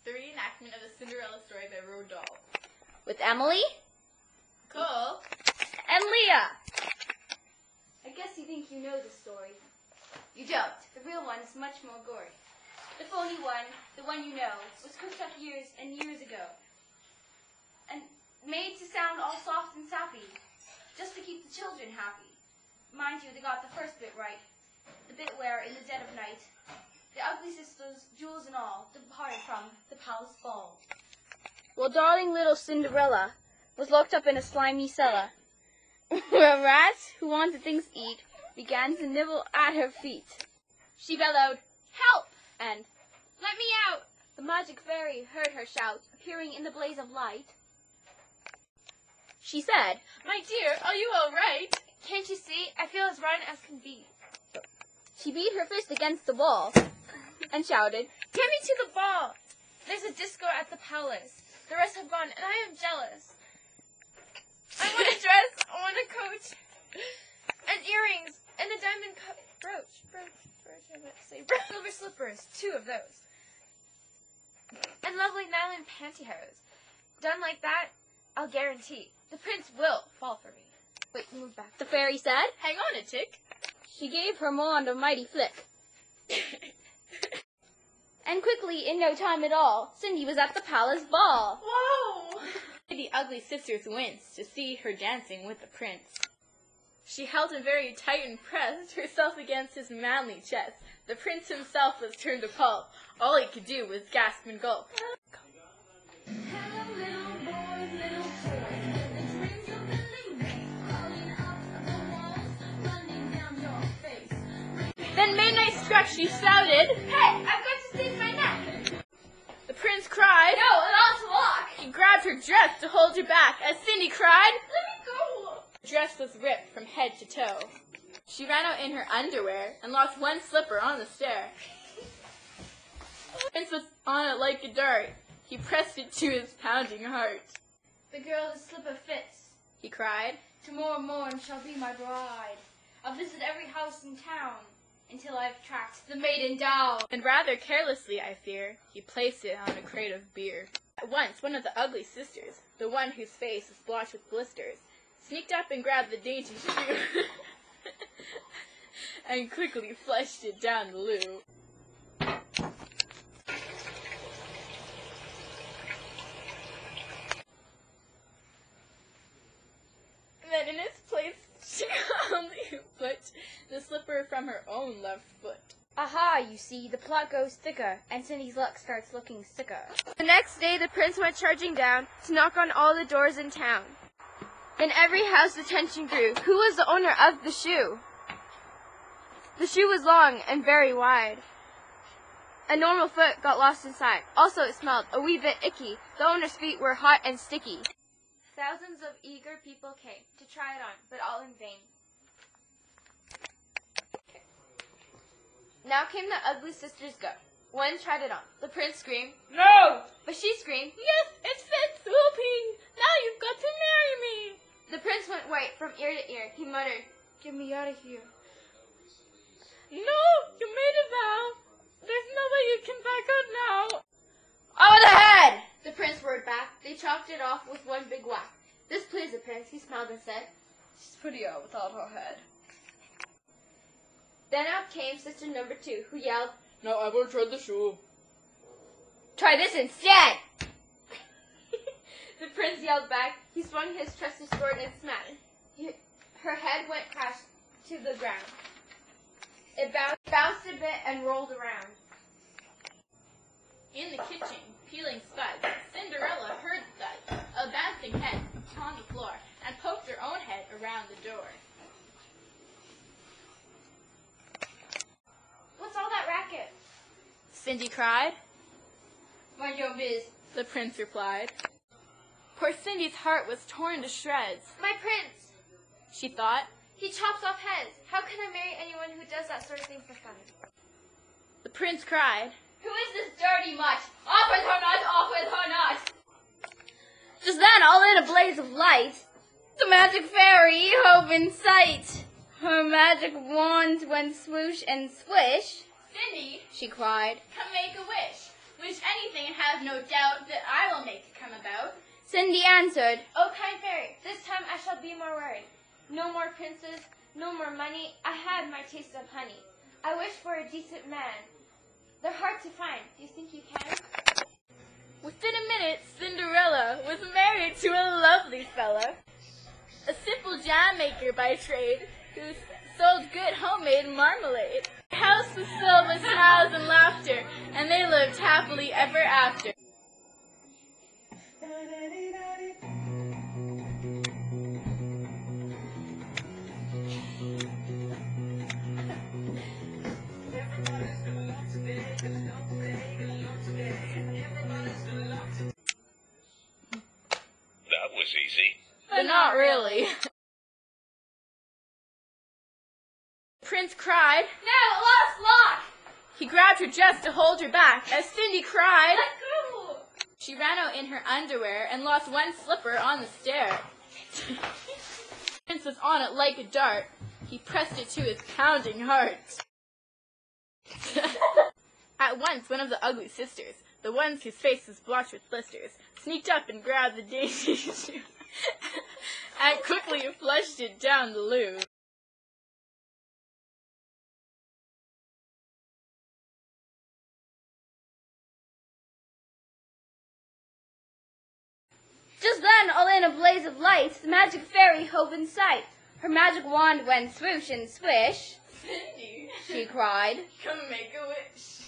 the reenactment of the Cinderella story by Roald Dahl. With Emily, Cole, and Leah. I guess you think you know the story. You don't. The real one is much more gory. The phony one, the one you know, was cooked up years and years ago. And made to sound all soft and sappy, just to keep the children happy. Mind you, they got the first bit right. The bit where, in the dead of night, the ugly sisters, jewels and all, departed from the palace ball. Well, darling little Cinderella was locked up in a slimy cellar, where rats who wanted things to eat began to nibble at her feet. She bellowed, "Help!" and "Let me out!" The magic fairy heard her shout, appearing in the blaze of light. She said, my dear, are you all right? Can't you see? I feel as rotten as can be. She beat her fist against the wall and shouted, "Get me to the ball! There's a disco at the palace. The rest have gone, and I am jealous. I want a dress, I want a coat, and earrings, and a diamond brooch, I meant to say, silver slippers, 2 of those, and lovely nylon pantyhose. Done like that, I'll guarantee the prince will fall for me." Wait, move back. the fairy said. Hang on a tick. She gave her wand a mighty flick. And quickly, in no time at all, Cindy was at the palace ball. Whoa! The ugly sisters winced to see her dancing with the prince. She held him very tight and pressed herself against his manly chest. The prince himself was turned to pulp. All he could do was gasp and gulp. Then midnight struck, she shouted, Hey, I've got to save my neck! The prince cried. No, not to lock! He grabbed her dress to hold her back as Cindy cried. Let me go! The dress was ripped from head to toe. She ran out in her underwear and lost one slipper on the stair. The prince was on it like a dart. He pressed it to his pounding heart. The girl the slipper fits. He cried. Tomorrow morn shall be my bride. I'll visit every house in town until I've tracked the maiden down. And rather carelessly, I fear, he placed it on a crate of beer. At once, one of the ugly sisters, the one whose face was blotched with blisters, sneaked up and grabbed the dainty shoe and quickly flushed it down the loo. Then in its place, she calmly put the slipper from her own left foot. Aha, you see, the plot goes thicker, and Cindy's luck starts looking sicker. The next day the prince went charging down to knock on all the doors in town. In every house attention grew. Who was the owner of the shoe? The shoe was long and very wide. A normal foot got lost inside. Also it smelled a wee bit icky. The owner's feet were hot and sticky. Thousands of eager people came to try it on, but all in vain. Now came the ugly sisters go. One tried it on. The prince screamed, "No!" But she screamed, Yes, it fits, whooping! Now you've got to marry me! The prince went white from ear to ear. He muttered, "Get me out of here." No, you made a vow. There's no way you can back out now. "Over the head!" The prince roared back. They chopped it off with one big whack. This pleased the prince. He smiled and said, "She's prettier without her head." Then out came sister number 2, who yelled, Now ever tread the shoe. "Try this instead!" The prince yelled back. He swung his trusty sword and smashed. Her head went crash to the ground. It bounced a bit and rolled around. In the kitchen, peeling spuds, Cinderella heard the thud of a bouncing head upon the floor and poked her own head around the door. "What's all that racket?" Cindy cried. "Mind your biz." The prince replied. Poor Cindy's heart was torn to shreds. "My prince! She thought. He chops off heads. How can I marry anyone who does that sort of thing for fun?" The prince cried. "Who is this dirty mutt? Off with her nut! Off with her nut!" Just then, all in a blaze of light, the magic fairy hove in sight. Her magic wand went swoosh and swish. Cindy, She cried, come make a wish. Wish anything and have no doubt that I will make it come about. Cindy answered, Oh, kind fairy, this time I shall be more worried. No more princes, no more money. I had my taste of honey. I wish for a decent man. They're hard to find. Do you think you can? Within a minute, Cinderella was married to a lovely fella, a simple jam maker by trade, who sold good homemade marmalade. Their house was filled with smiles and laughter, and they lived happily ever after. That was easy. But not really. The prince cried. Now, lost lock! He grabbed her dress to hold her back, as Cindy cried. Let go! She ran out in her underwear and lost one slipper on the stair. The prince was on it like a dart. He pressed it to his pounding heart. At once, one of the ugly sisters, the ones whose face was blotched with blisters, sneaked up and grabbed the dainty shoe and quickly flushed it down the loo. Just then, all in a blaze of light, the magic fairy hove in sight. Her magic wand went swoosh and swish, Cindy, she cried. come make a wish.